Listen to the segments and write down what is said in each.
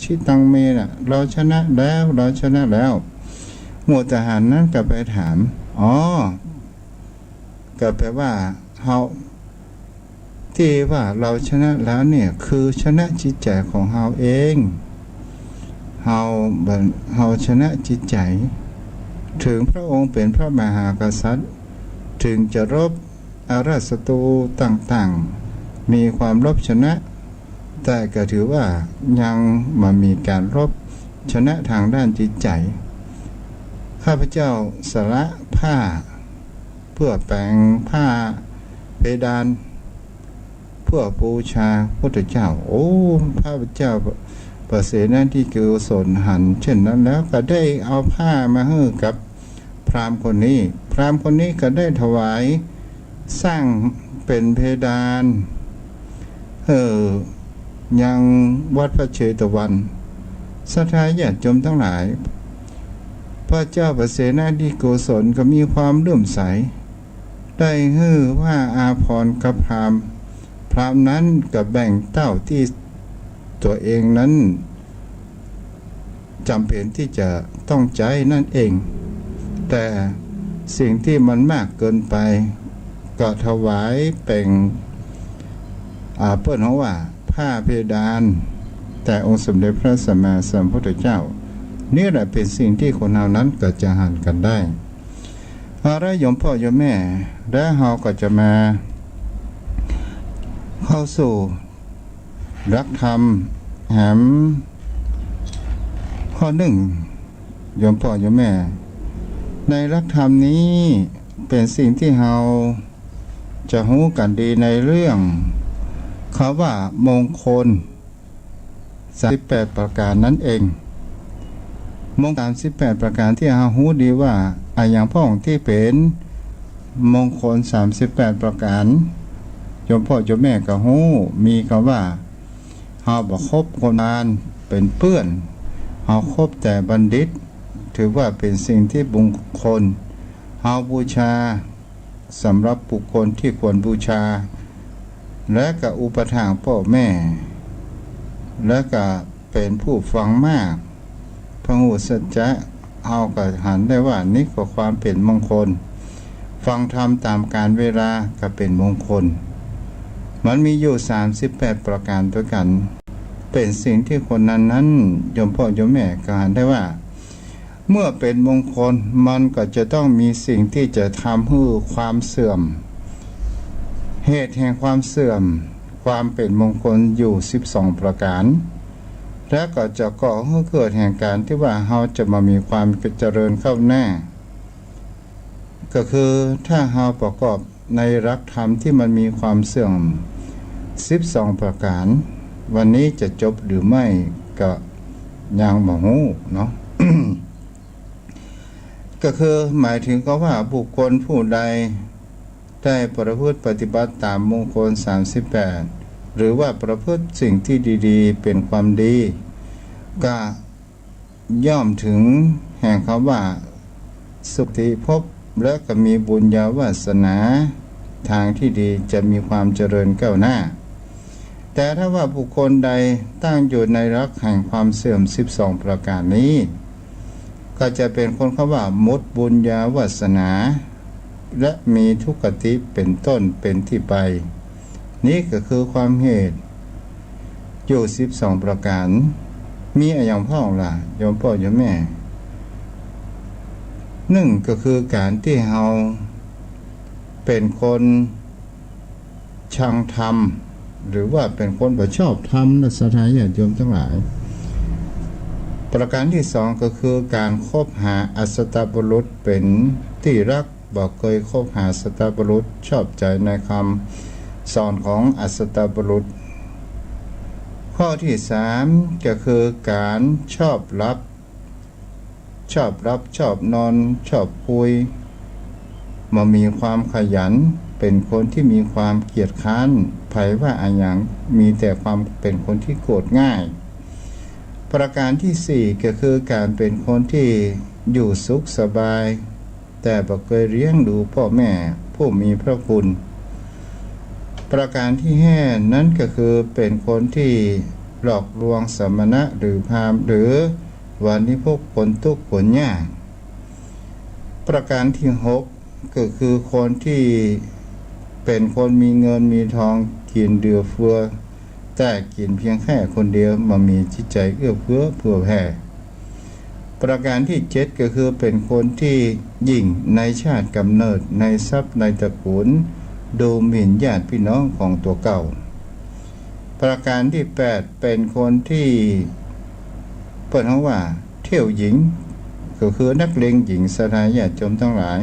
ชิตังเมน่ะเราชนะแล้วเราชนะแล้วหมู่ทหารนั้นก็ไปถามอ๋อก็แปลว่าเฮาที่ว่าเราชนะแล้วเนี่ยคือชนะจิตใจของเฮาเองเฮาชนะจิตใจถึงพระองค์เป็นพระมหากษัตริย์ถึงจะรบอาราศัตรูต่างๆมีความรบชนะแต่ก็ถือว่ายังมามีการรบชนะทางด้านจิตใจข้าพเจ้าสละผ้าเพื่อแปลงผ้าเพดานเพื่อบูชาพุทธเจ้าโอ้ข้าพเจ้าประเสนาธิโกศลหันเช่นนั้นแล้วก็ได้เอาผ้ามาให้กับพราหมณ์คนนี้พราหมณ์คนนี้ก็ได้ถวายสร้างเป็นเพดานยังวัดพระเชตวันศรัทธาญาติโยมทั้งหลายพระเจ้าประเสนาธิโกศลก็มีความเลื่อมใสได้ฮือว่าอาภรณ์กับพราหมณ์นั้นก็แบ่งเต้าที่ตัวเองนั้นจำเป็นที่จะต้องใจนั่นเองแต่สิ่งที่มันมากเกินไปก็ถวายเป็นเปิ้นเขาว่าผ้าเพดานแต่องค์สมเด็จพระสัมมาสัมพุทธเจ้านี่แหละเป็นสิ่งที่คนเรานั้นก็จะหันกันได้อะไรโยมพ่อโยมแม่และเราก็จะมาเข้าสู่รักธรรมแหมข้อหนึ่งโยมพ่อโยมแม่ในรักธรรมนี้เป็นสิ่งที่เราจะรู้กันดีในเรื่องเขาว่ามงคล38ประการนั่นเองมงคล38ประการที่เรารู้ดีว่าอย่างพ่อของที่เป็นมงคล38ประการโยมพ่อโยมแม่ก็รู้มีคำว่าเฮาบ่คบคนงานเป็นเพื่อนเฮาคบแต่บัณฑิตถือว่าเป็นสิ่งที่มงคลเฮาบูชาสำหรับบุคคลที่ควรบูชาและก็อุปถัมภ์พ่อแม่และก็เป็นผู้ฟังมากพระหูสัจจะเอาก็หันได้ว่านี่ก็ความเป็นมงคลฟังธรรมตามกาลเวลาก็เป็นมงคลมันมีอยู่38ประการด้วยกันเป็นสิ่งที่คนนั้นโยมพ่อโยมแม่ก็หันได้ว่าเมื่อเป็นมงคลมันก็จะต้องมีสิ่งที่จะทำให้ความเสื่อมเหตุแห่งความเสื่อมความเป็นมงคลอยู่12ประการและก็จะก่อให้เกิดแห่งการที่ว่าเราจะมามีความเจริญเข้าหน้าก็คือถ้าเราประกอบในรักธรรมที่มันมีความเสื่อม12ประการวันนี้จะจบหรือไม่ก็ยังบ่ฮู้เนาะ ก็คือหมายถึงก็ว่าบุคคลผู้ใดได้ประพฤติปฏิบัติตามมงคล38หรือว่าประพฤติสิ่งที่ดีๆเป็นความดีก็ย่อมถึงแห่งคำว่าสุติภพและก็มีบุญญาวาสนาทางที่ดีจะมีความเจริญก้าวหน้าแต่ถ้าว่าบุคคลใดตั้งอยู่ในรักแห่งความเสื่อม12ประการนี้ก็จะเป็นคนคำว่ามุดบุญญาวาสนาและมีทุกขติเป็นต้นเป็นที่ไปนี่ก็คือความเหตุอยู่12ประการมีอย่างพ่อล่ะโยมพ่อโยมแม่หนึ่งก็คือการที่เราเป็นคนชังธรรมหรือว่าเป็นคนบ่ชอบธรรมและศรัทธาญาติโยมทั้งหลายประการที่สองก็คือการคบหาอสัตตบุรุษเป็นที่รักบ่เคยคบหาสัตตบุรุษชอบใจในคำสอนของอสัตตบุรุษข้อที่สามก็คือการชอบชอบนอนชอบคุยมามีความขยันเป็นคนที่มีความเกียจคร้านไผว่าอย่างมีแต่ความเป็นคนที่โกรธง่ายประการที่สี่ก็คือการเป็นคนที่อยู่สุขสบายแต่บ่เคยเลี้ยงดูพ่อแม่ผู้มีพระคุณประการที่ห้านั้นก็คือเป็นคนที่ หลอกลวงสมณะหรือพราหมณ์หรือวานิพกผลทุกข์ผลยากประการที่6ก็คือคนที่เป็นคนมีเงินมีทองกินเดือเฟือแต่กินเพียงแค่คนเดียวมามีจิตใจเอื้อเฟื้อเผื่อแผ่ประการที่7ก็คือเป็นคนที่ยิ่งในชาติกำเนิดในทรัพย์ในตระกูลดูหมิ่นญาติพี่น้องของตัวเก่าประการที่8เป็นคนที่เปิดห้องว่าเที่ยวหญิงก็คือนักเลงหญิงสถาญาติโยมทั้งหลาย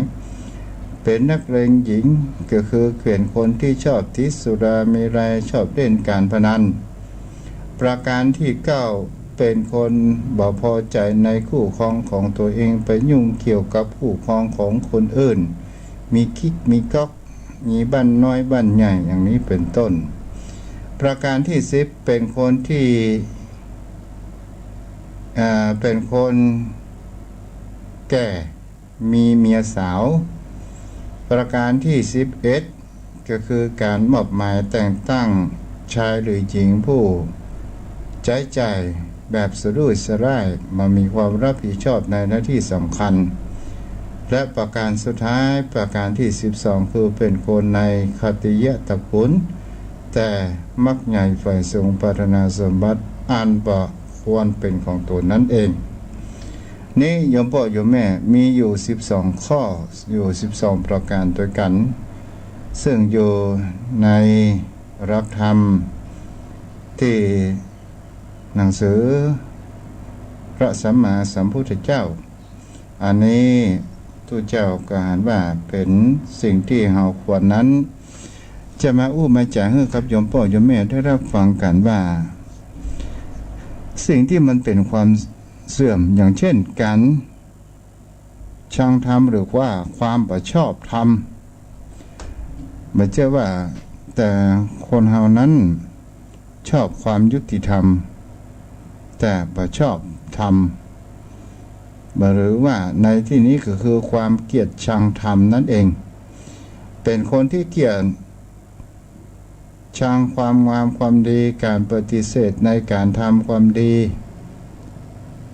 เป็นนักเลงหญิงก็คือเป็นคนที่ชอบทิสุราเมรัยชอบเล่นการพนันประการที่9เป็นคนบ่พอใจในคู่ครองของตัวเองไปยุ่งเกี่ยวกับคู่ครองของคนอื่นมีกิ๊กมีก๊อกมีบ้านน้อยบ้านใหญ่อย่างนี้เป็นต้นประการที่10เป็นคนที่เป็นคนแก่มีเมียสาวประการที่11ก็คือการมอบหมายแต่งตั้งชายหรือหญิงผู้ใจแบบสะดุ้ยสะร่ายมามีความรับผิดชอบในหน้าที่สำคัญและประการสุดท้ายประการที่12คือเป็นคนในคติยะตระกูลแต่มักใหญ่ฝ่ายสูงปรารถนาสมบัติอันบ่ควรเป็นของตนนั่นเองนี่โยมพ่อโยมแม่มีอยู่12ข้ออยู่12ประการด้วยกันซึ่งอยู่ในหลักธรรมที่หนังสือพระสัมมาสัมพุทธเจ้าอันนี้ทุกเจ้าก็อ่านว่าเป็นสิ่งที่เราควรนั้นจะมาอู้มาจ่าให้กับโยมพ่อโยมแม่ได้รับฟังกันว่าสิ่งที่มันเป็นความเสื่อมอย่างเช่นการชังธรรมหรือว่าความประชอบธรรมไม่ใช่ว่าแต่คนเฮานั้นชอบความยุติธรรมแต่ประชอบธรรมหรือว่าในที่นี้ก็คือความเกลียดชังธรรมนั่นเองเป็นคนที่เกลียดชังความงามความดีการปฏิเสธในการทำความดี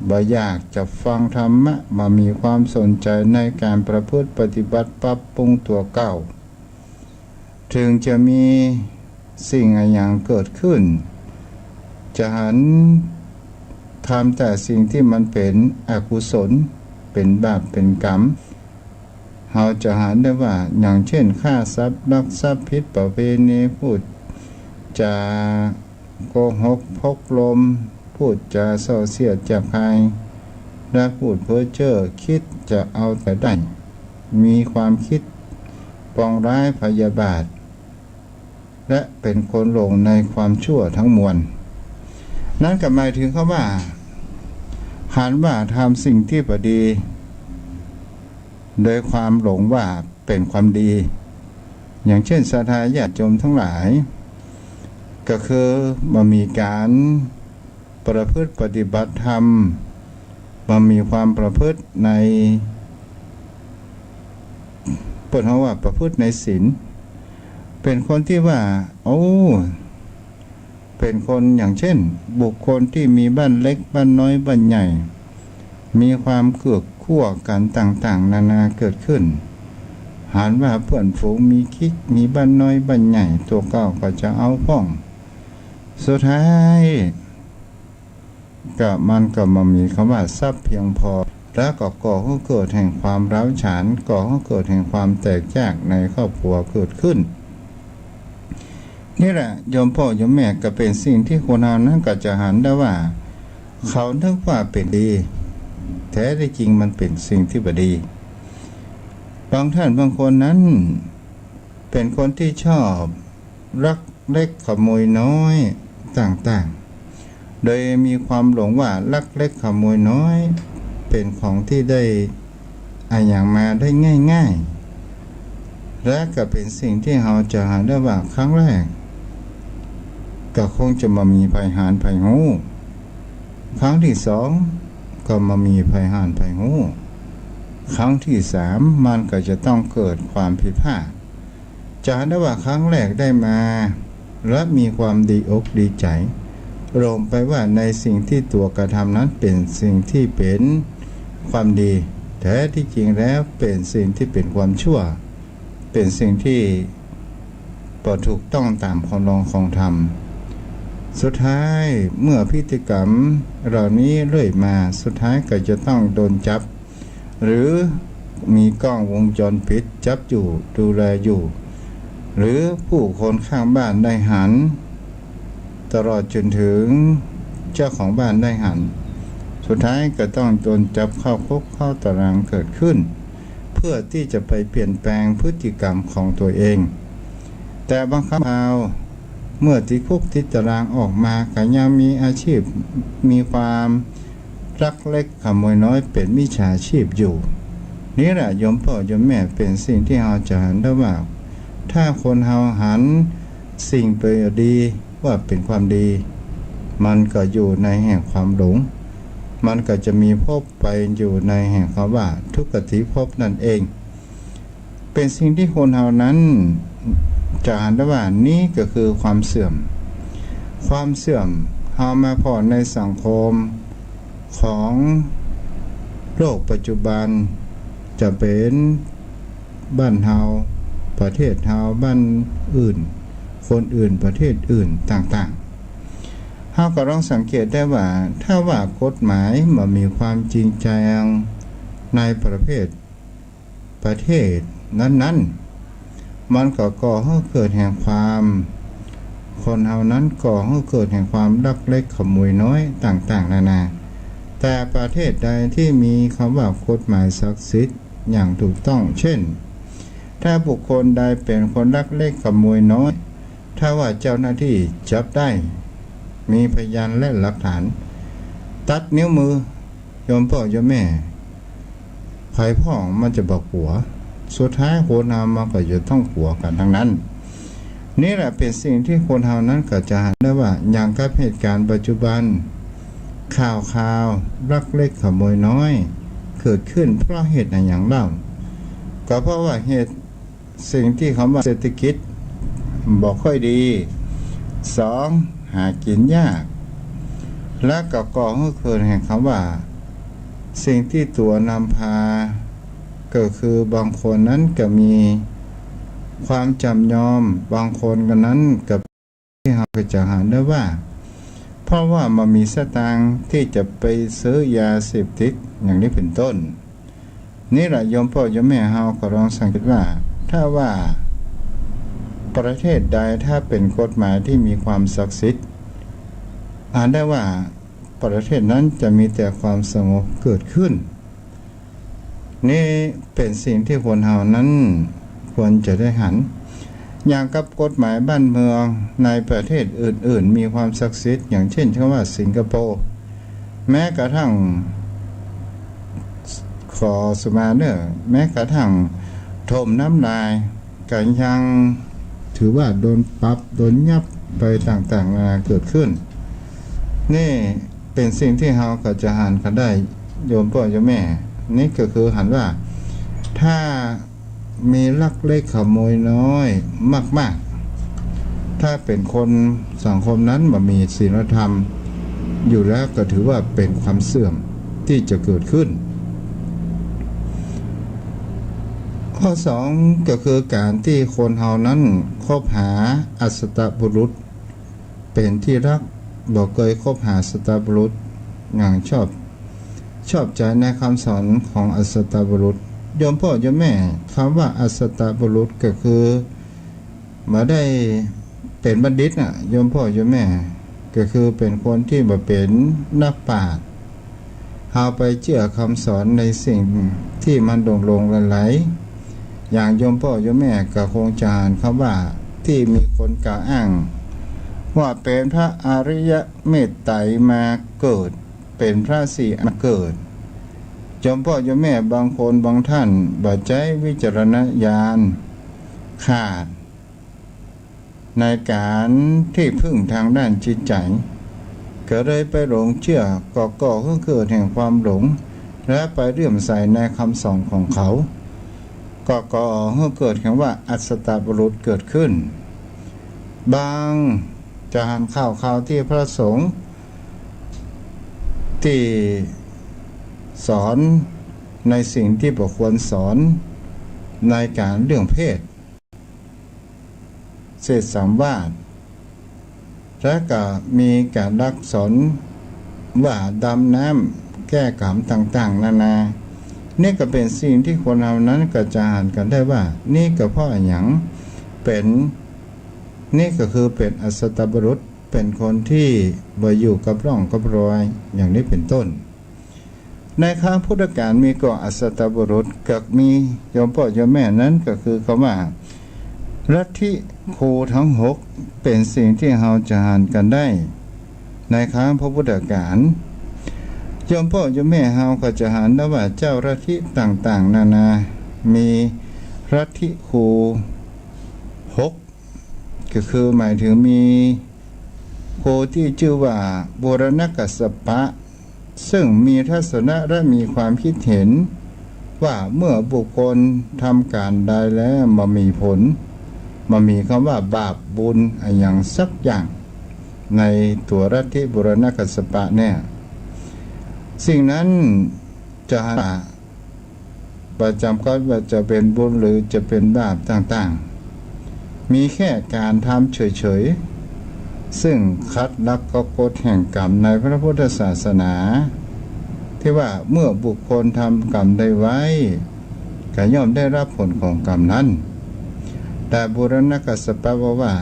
บ่อยากจะฟังธรรมะมามีความสนใจในการประพฤติปฏิบัติปรับปรุงตัวเก่าถึงจะมีสิ่งอย่างเกิดขึ้นจะหันทำแต่สิ่งที่มันเป็นอกุศลเป็นบาปเป็นกรรมเราจะหันได้ว่าอย่างเช่นฆ่าทรัพย์ลักทรัพย์ผิดประเพณีพูดจาโกหกพกลมพูดจาเศร้าเสียดจากใครและพูดเพ้อเจ้อคิดจะเอาแต่ได้มีความคิดปองร้ายพยาบาทและเป็นคนหลงในความชั่วทั้งมวลนั่นก็หมายถึงเขาว่าหันว่าทำสิ่งที่พอดีโดยความหลงว่าเป็นความดีอย่างเช่นศรัทธาญาติโยมทั้งหลายก็คือมามีการประพฤติปฏิบัติธรรมมามีความประพฤติในเปิดเขาว่าประพฤติในศีลเป็นคนที่ว่าเป็นคนอย่างเช่นบุคคลที่มีบ้านเล็กบ้านน้อยบ้านใหญ่มีความเกือกขั้วกันต่างๆนานาเกิดขึ้นหารว่าเพื่อนฝูงมีคิกมีบ้านน้อยบ้านใหญ่ตัวเก่าก็จะเอาพ้องสุดท้ายก็มันก็มามีคำว่าทรัพย์เพียงพอแล้วก็ก่อให้เกิดแห่งความร้าวฉานก่อให้เกิดแห่งความแตกแยกในครอบครัวเกิดขึ้นนี่แหละโยมพ่อโยมแม่ก็เป็นสิ่งที่คนเรานั้นก็จะหันได้ว่าเขานึกว่าเป็นดีแท้ที่จริงมันเป็นสิ่งที่บดีบางท่านบางคนนั้นเป็นคนที่ชอบรักเล็กขโมยน้อยต่างๆโดยมีความหลงว่าลักเล็กขโมยน้อยเป็นของที่ได้อย่างมาได้ง่ายๆและก็เป็นสิ่งที่เราจะหาได้ว่าครั้งแรกก็คงจะมามีภัยหาญภัยหูครั้งที่สองก็มามีภัยหาญภัยหูครั้งที่สามมันก็จะต้องเกิดความผิดพลาดจะได้ว่าครั้งแรกได้มาและมีความดีอกดีใจ รวมไปว่าในสิ่งที่ตัวกระทำนั้นเป็นสิ่งที่เป็นความดีแท้ที่จริงแล้วเป็นสิ่งที่เป็นความชั่วเป็นสิ่งที่บ่ถูกต้องตามคำลองของธรรมสุดท้ายเมื่อพฤติกรรมเหล่านี้เรื่อยมาสุดท้ายก็จะต้องโดนจับหรือมีกล้องวงจรปิดจับอยู่ดูแลอยู่หรือผู้คนข้างบ้านได้หันตลอดจนถึงเจ้าของบ้านได้หันสุดท้ายก็ต้องโดนจับเข้าคุกเข้าตารางเกิดขึ้นเพื่อที่จะไปเปลี่ยนแปลงพฤติกรรมของตัวเองแต่บางคราวเมื่อติดคุกติดตารางออกมาก็ยังมีอาชีพมีความลักเล็กขโมยน้อยเป็นมิจฉาชีพอยู่นี่แหละโยมพ่อโยมแม่เป็นสิ่งที่เราจะหันได้ว่าถ้าคนเราหันสิ่งประโยชน์ดีว่าเป็นความดีมันก็อยู่ในแห่งความหลงมันก็จะมีภพไปอยู่ในแห่งความว่าทุกขติภพนั่นเองเป็นสิ่งที่คนเรานั้นจะหันได้ว่านี่ก็คือความเสื่อมความเสื่อมเรามาพอในสังคมของโลกปัจจุบันจะเป็นบ้านเฮาประเทศเฮาบ้านอื่นคนอื่นประเทศอื่นต่างๆเฮาก็ลองสังเกตได้ว่าถ้าว่ากฎหมายมันมีความจริงใจในประเทศนั้นๆมันก็ก่อให้เกิดแห่งความคนเฮานั้นก่อให้เกิดแห่งความลักเล็กขโมยน้อยต่างๆนานาแต่ประเทศใดที่มีคำว่ากฎหมายศักดิ์สิทธิ์อย่างถูกต้องเช่นถ้าบุคคลใดเป็นคนลักเล็กขโมยน้อยถ้าว่าเจ้าหน้าที่จับได้มีพยานและหลักฐานตัดนิ้วมือโยมพ่อโยมแม่ไผพ่องมันจะบอกหัวสุดท้ายคนเฮามันก็จะต้องหัวกันทั้งนั้นนี่แหละเป็นสิ่งที่คนเฮานั้นก็จะเห็นได้ว่าอย่างกับเหตุการณ์ปัจจุบันข่าวลักเล็กขโมยน้อยเกิดขึ้นเพราะเหตุอย่างเล่าก็เพราะว่าเหตุสิ่งที่คำว่าเศรษฐกิจบอกค่อยดี2หากินยากและก็ก่อให้เกิดแห่งคำว่าสิ่งที่ตัวนำพาก็คือบางคนนั้นก็มีความจำยอมบางคนกันนั้นกับที่เราจะหาได้ว่าเพราะว่ามันมีสตางค์ที่จะไปซื้อยาเสพติดอย่างนี้เป็นต้นนี่แหละโยมพ่อโยมแม่เฮาก็ลองสังเกตว่าถ้าว่าประเทศใดถ้าเป็นกฎหมายที่มีความศักดิ์สิทธิ์อ่านได้ว่าประเทศนั้นจะมีแต่ความสงบเกิดขึ้นนี่เป็นสิ่งที่คนเฮานั้นควรจะได้หันอย่างกับกฎหมายบ้านเมืองในประเทศอื่นๆมีความศักดิ์สิทธิ์อย่างเช่นคำว่าสิงคโปร์แม้กระทั่งขอสุมาเนอร์แม้กระทั่งถมน้ำลายก็ยังถือว่าโดนปรับโดนยับไปต่างๆนานาเกิดขึ้นนี่เป็นสิ่งที่เราก็จะหันกันได้โยมพ่อโยมแม่นี่ก็คือหันว่าถ้ามีลักเล็กขโมยน้อยมากๆถ้าเป็นคนสังคมนั้นมันมีศีลธรรมอยู่แล้วก็ถือว่าเป็นความเสื่อมที่จะเกิดขึ้นข้อ2ก็คือการที่คนเฮานั้นคบหาอัศตบุรุษเป็นที่รักบอกเคยคบหาอัศตบุรุษอย่างชอบใจในคำสอนของอัศตบุรุษโยมพ่อโยมแม่คำว่าอัศตบุรุษก็คือมาได้เป็นบัณฑิตน่ะโยมพ่อโยมแม่ก็คือเป็นคนที่มาเป็นนักปราชญ์เอาไปเชื่อคำสอนในสิ่งที่มันลงไหลอย่างโยมพ่อโยมแม่ก็คงจะอ่านคำว่าที่มีคนกล่าวอ้างว่าเป็นพระอริยเมตไตรมาเกิดเป็นพระศรีมาเกิดโยมพ่อโยมแม่บางคนบางท่านบ่ใช้วิจารณญาณขาดในการที่พึ่งทางด้านจิตใจก็เลยไปหลงเชื่อก่อให้เกิดแห่งความหลงและไปเลื่อมใสในคำสอนของเขาก่อให้เกิดคำว่าอัศตบุรุษเกิดขึ้นบางจะหันข่าวที่พระสงฆ์ ที่สอนในสิ่งที่บ่ควรสอนในการเรื่องเพศเศษสัมวาทและก็มีการรักสอนว่าดำน้ำแก้กรรมต่างๆนานานี่ก็เป็นสิ่งที่คนเรานั้นก็จะอ่านกันได้ว่านี่ก็เพราะอย่างเป็นนี่ก็คือเป็นอสัตบุรุษเป็นคนที่บ่อยู่กับร่องกับรอยอย่างนี้เป็นต้นในครั้งพุทธกาลมีก็อสัตบุรุษกับมีโยมพ่อโยมแม่นั้นก็คือคำว่าลัทธิครูทั้ง6เป็นสิ่งที่เราจะอ่านกันได้ในครั้งพระพุทธกาลโยมพ่อโยมแม่เฮาก็จะอ่านได้ว่าเจ้าลัทธิต่างๆนานามีลัทธิครู6ก็คือหมายถึงมีโคที่ชื่อว่าบูรณกัสสปะซึ่งมีทัศนะและมีความคิดเห็นว่าเมื่อบุคคลทำการใดแล้วมันมีผลมันมีคำว่าบาปบุญอย่างสักอย่างในตัวลัทธิบูรณกัสสปะเนี่ยสิ่งนั้นจะประจำก็ว่าจะเป็นบุญหรือจะเป็นบาปต่างๆมีแค่การทำเฉยๆซึ่งคัดลักก็กฎแห่งกรรมในพระพุทธศาสนาที่ว่าเมื่อบุคคลทำกรรมได้ไว้ก็ย่อมได้รับผลของกรรมนั้นแต่บูรณกัสสปะว่า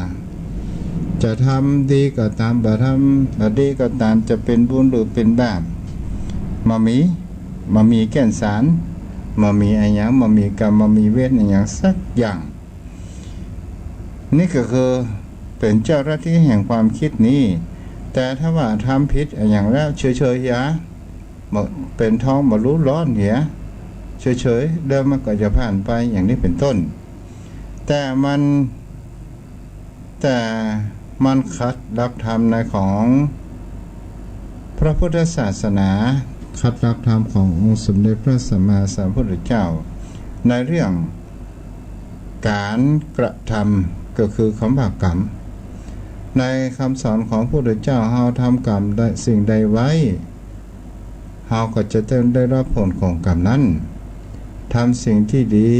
จะทำดีก็ตามบ่ทำบ่ดีก็ตามจะเป็นบุญหรือเป็นบาปมามีแก่นสารมามีอะไรอย่างมามีกรรมมามีเวทอย่างสักอย่างนี่ก็คือเป็นเจ้าหน้าที่แห่งความคิดนี้แต่ถ้าว่าทำผิดอย่างแล้วเฉยๆอย่าเป็นท้องมารู้ร้อนเหียเฉยๆเดิมมันก็จะผ่านไปอย่างนี้เป็นต้นแต่มันขัดหลักธรรมในของพระพุทธศาสนาขัดหลักธรรมขององค์สมเด็จพระสัมมาสัมพุทธเจ้าในเรื่องการกระทำก็คือคำว่ากรรมในคำสอนของพระพุทธเจ้าเฮาทำกรรมได้สิ่งใดไว้เฮาก็จะได้รับผลของกรรมนั้นทำสิ่งที่ดี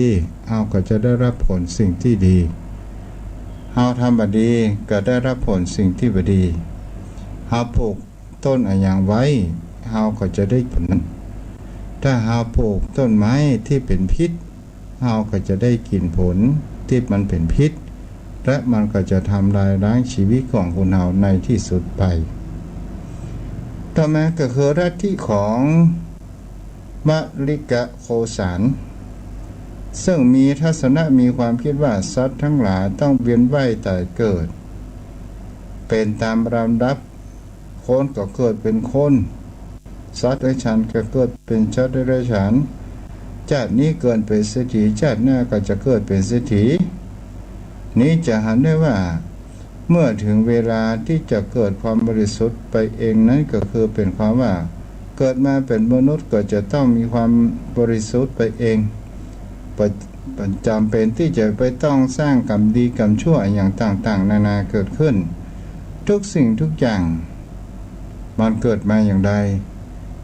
เฮาก็จะได้รับผลสิ่งที่ดีเฮาทำบดีก็ได้รับผลสิ่งที่บดีเฮาปลูกต้นอย่างไว้เฮาก็จะได้ผลนั้นถ้าเฮาปลูกต้นไม้ที่เป็นพิษเฮาก็จะได้กินผลที่มันเป็นพิษและมันก็จะทำลายล้างชีวิตของคนเฮาในที่สุดไปต่อมาก็คือลัทธิของมะลิกะโคสารซึ่งมีทัศนะมีความคิดว่าสัตว์ทั้งหลายต้องเวียนว่ายตายเกิดเป็นตามลำดับคนก็เกิดเป็นคนสัตว์เดรัจฉานก็เกิดเป็นสัตว์เดรัจฉานชาตินี้เกิดเป็นเศรษฐีชาติหน้าก็จะเกิดเป็นเศรษฐีนี้จะเห็นได้ว่าเมื่อถึงเวลาที่จะเกิดความบริสุทธิ์ไปเองนั้นก็คือเป็นความว่าเกิดมาเป็นมนุษย์ก็จะต้องมีความบริสุทธิ์ไปเองประจำเป็นที่จะไปต้องสร้างกรรมดีกรรมชั่วอย่างต่างๆนานาเกิดขึ้นทุกสิ่งทุกอย่างมันเกิดมาอย่างใด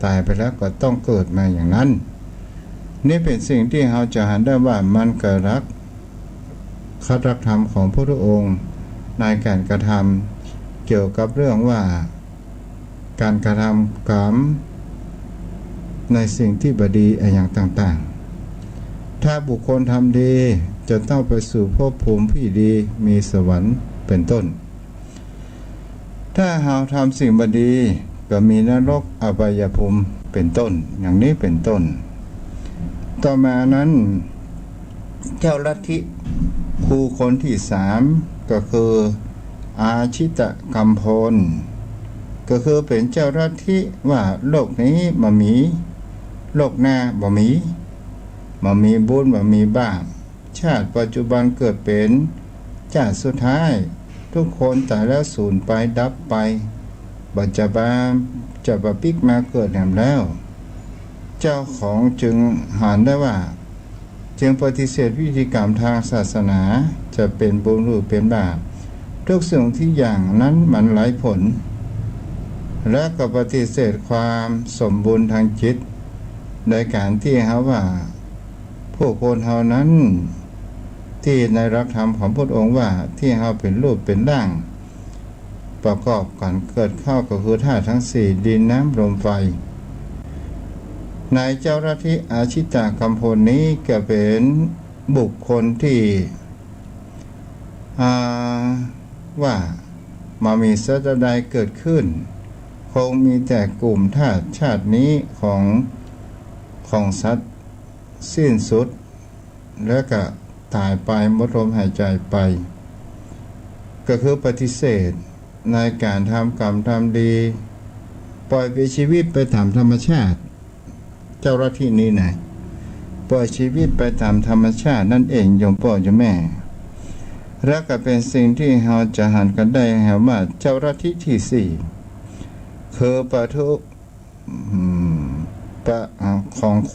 ตายไปแล้วก็ต้องเกิดมาอย่างนั้นนี่เป็นสิ่งที่เราจะเห็นได้ว่ามันเกิดคัดรักธรรมของพระพุทธองค์ในการกระทำเกี่ยวกับเรื่องว่าการกระทำกรรมในสิ่งที่บดีอย่างต่างๆถ้าบุคคลทำดีจะต้องไปสู่ภพภูมิที่ดีมีสวรรค์เป็นต้นถ้าเราทำสิ่งบดีก็มีนรกอบายภูมิเป็นต้นอย่างนี้เป็นต้นต่อมานั้นเจ้าลัทธิครูคนที่3ก็คืออาชิตกัมพลก็คือเป็นเจ้าลัทธิว่าโลกนี้มันมีโลกหน้าบ่มีบุญบ่มีบาปชาติปัจจุบันเกิดเป็นชาติสุดท้ายทุกคนตายแล้วสูญไปดับไปบัจจบาจะบปิกมาเกิดแห่งแล้วเจ้าของจึงหานได้ว่าจึงปฏิเสธพิธีกรรมทางศาสนาจะเป็นบุญหรือเป็นบาปทุกสิ่งที่อย่างนั้นมันหลายผล และก็ปฏิเสธความสมบูรณ์ทางจิตโดยการที่เขาว่าผู้คนเฮานั้นที่ในรักธรรมของพระองค์ว่าที่เฮาเป็นรูปเป็นร่างประกอบกันเกิดเข้าก็คือธาตุทั้งสี่ดินน้ำลมไฟในเจ้าลัทธิอาชิตากัมพลนี้ก็เป็นบุคคลที่ว่ามามีสัตว์ใดเกิดขึ้นคงมีแต่กลุ่มธาตุชาตินี้ของสัตว์สิ้นสุดแล้วก็ตายไปหมดลมหายใจไปก็คือปฏิเสธในการทำกรรมทำดีปล่อยไปชีวิตไปตามธรรมชาติเจ้าลัทธินี้ไหนปล่อยชีวิตไปตามธรรมชาตินั่นเองโยมพ่อโยมแม่และก็เป็นสิ่งที่เราจะหันกันได้ว่าเจ้าลัทธิที่สี่คือปะทุของโค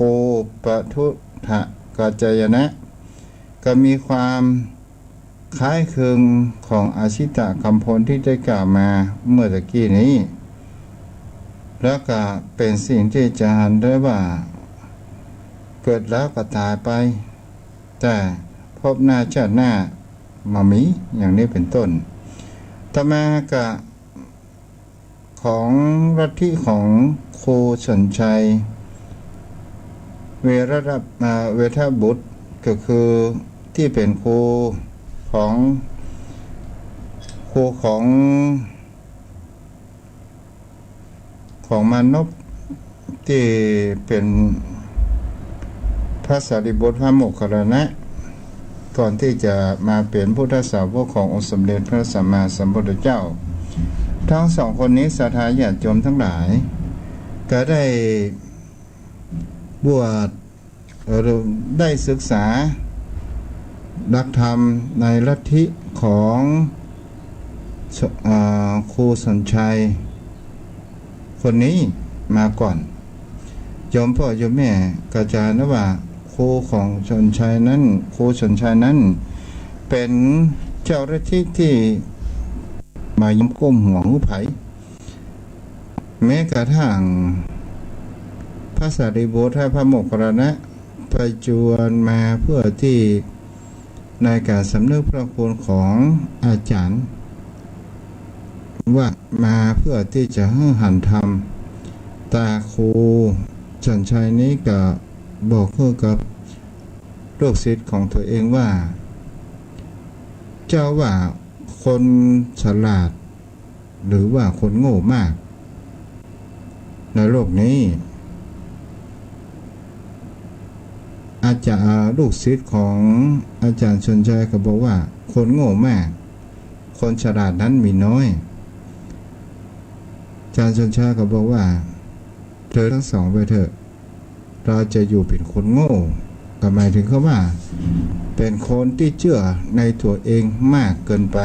ปะทุทะกัจจายนะก็มีความคล้ายคลึงของอาชิตะกัมพลที่ได้กล่าวมาเมื่อตะกี้นี้แล้วก็เป็นสิ่งที่จะหันได้ว่าเกิดแล้วก็ตายไปแต่พบหน้าชาติหน้ามามีอย่างนี้เป็นต้นต่อมาก็ของลัทธิของโคชนชัยเวทบุตรก็คือที่เป็นครูของมนุษย์ที่เป็นพระสารีบุตรพระโมคคัลลานะก่อนที่จะมาเป็นพุทธสาวกขององค์สมเด็จพระสัมมาสัมพุทธเจ้าทั้งสองคนนี้ศรัทธาญาติโยมทั้งหลายก็ได้บวชได้ศึกษาหลักธรรมในลัทธิของครูสนชัยคนนี้มาก่อนโยมพ่อโยมแม่กระจายนะว่าครูของครูชนชัยนั้นเป็นเจ้าลัทธิที่มายิ้มก้มหัวหูไผ่แม้กระทั่งพระสารีบุตรพระโมคคัลลานะไปจวนมาเพื่อที่ในการสำนึกพระคุณของอาจารย์ว่ามาเพื่อที่จะให้หันธรรมตาครูชนชัยนี้ก็บอกกับลูกศิษย์ของตัวเองว่าเจ้าว่าคนฉลาดหรือว่าคนโง่มากในโลกนี้อาจารย์ลูกศิษย์ของอาจารย์ชนชัยก็บอกว่าคนโง่มากคนฉลาดนั้นมีน้อยอาจารย์ชนชัยก็บอกว่าเธอทั้งสองไปเถอะเราจะอยู่เป็นคนโง่ก็หมายถึงเขาว่าเป็นคนที่เชื่อในตัวเองมากเกินไป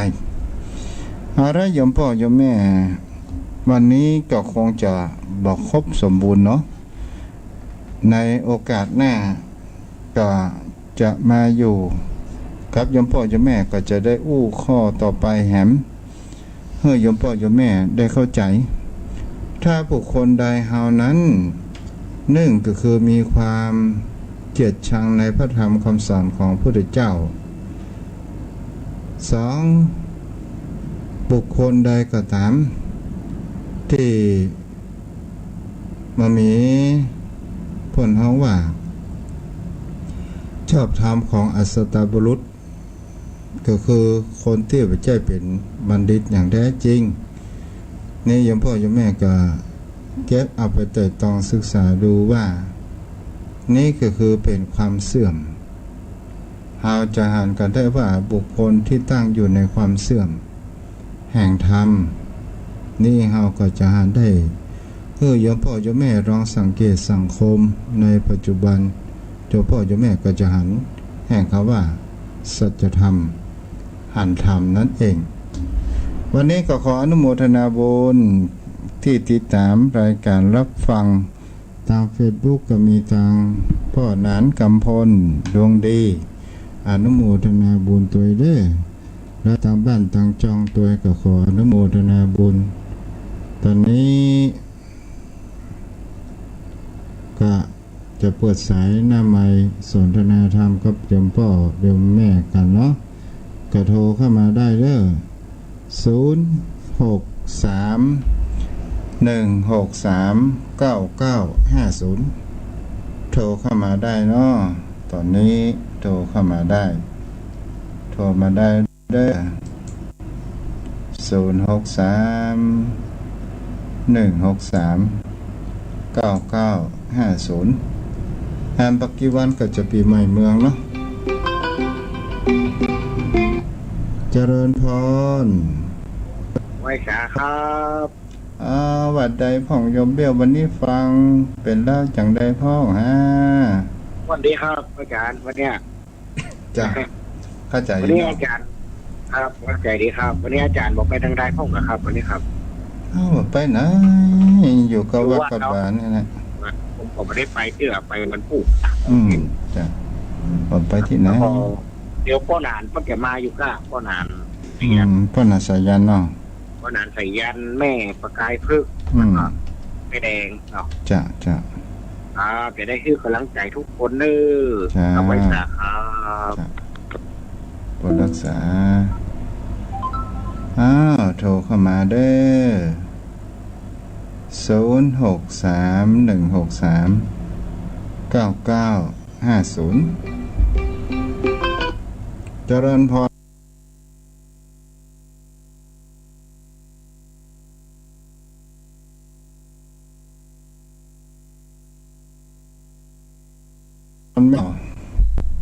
เอาละโยมพ่อโยมแม่วันนี้ก็คงจะบอกครบสมบูรณ์เนาะในโอกาสหน้าก็จะมาอยู่กับโยมพ่อโยมแม่ก็จะได้อู้ข้อต่อไปแหมให้โยมพ่อโยมแม่ได้เข้าใจถ้าบุคคลใดเฮานั้นหนึ่งก็คือมีความเกลียดชังในพระธรรมคำสอนของพระพุทธเจ้าสองบุคคลใดก็ตามที่มามีผลเฮาว่าชอบธรรมของอัสสตบุรุษก็คือคนที่ไม่ใช่เป็นบัณฑิตอย่างแท้จริงนี่โยมพ่อโยมแม่ก็เก็บเอาไปไต่ตองศึกษาดูว่านี่ก็คือเป็นความเสื่อมเราจะหันกันได้ว่าบุคคลที่ตั้งอยู่ในความเสื่อมแห่งธรรมนี่เราก็จะหันได้โยมพ่อโยมแม่ลองสังเกตสังคมในปัจจุบันโยมพ่อโยมแม่ก็จะหันแห่งคำว่าสัจธรรมหันธรรมนั่นเองวันนี้ก็ขออนุโมทนาบุญที่ติดตามรายการรับฟังทาง Facebook ก็มีทางพ่อหนานกำพลดวงดีอนุโมทนาบุญตัวเด้อและทางบ้านทางจองตัวก็ขออนุโมทนาบุญ ตอนนี้ก็จะเปิดสายหน้าไมค์สนทนาธรรมกับโยมพ่อโยมแม่กันเนาะก็โทรเข้ามาได้เด้อ063 163 9950โทรเข้ามาได้เนาะตอนนี้โทรเข้ามาได้โทรมาได้เด้อ063 163 9950แอมปักกี่วันก็จะปีใหม่เมืองเนาะเจริญพรไว้ขาครับวัดใดพ่องโยมเบี้ยววันนี้ฟังเป็นแล้วจังใดพ่องฮะวันดีครับอาจารย์วันเนี้ยจ้ะเข้าใจวันนี้อาจารย์ครับเข้าใจดีครับวันนี้อาจารย์บอกไปทางใดพ่องนะครับวันนี้ครับไปไหนอยู่กับวัดกับบ้านนี่นะผมไม่ได้ไปเพื่อไปมันพูดจ้ะผมไปที่ไหนเดี๋ยวพ่อนานพ่อแกมาอยู่ก็พ่อนานพ่อนานสายันเนาะพ่อนานสายันแม่ประกายพึกไม่แดงเนาะจ้ะจะได้คือกำลังใจทุกคนเนอะเอาไว้สาครับปรักษาโทรเข้ามาเด้อ063 163 9950เจริญพร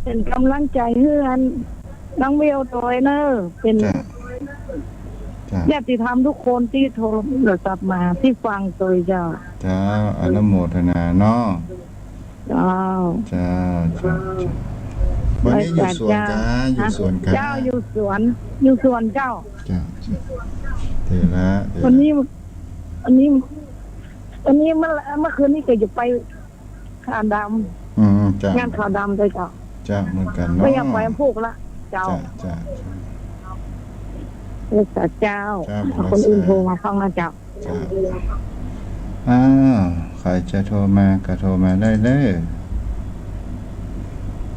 เป็นกำลังใจเฮือนน้องเบลโดยเนอเป็นญาติธรรมทุกคนที่โทรศัพท์มาที่ฟังตัวเจ้าอนุโมทนาเนาะจ้าวันนี้อยู่สวนกาเจ้าอยู่สวนเจ้าเถระวันนี้เมื่อคืนนี้ก็จะไปข่าวดำงานข่าวดำเลยจ้าเหมือนกันเนาะไม่อยากไปพูกละเจ้ารักษาเจ้าคนอื่นโทรมาฟังนะเจ้าใครจะโทรมาก็โทรมาได้เลย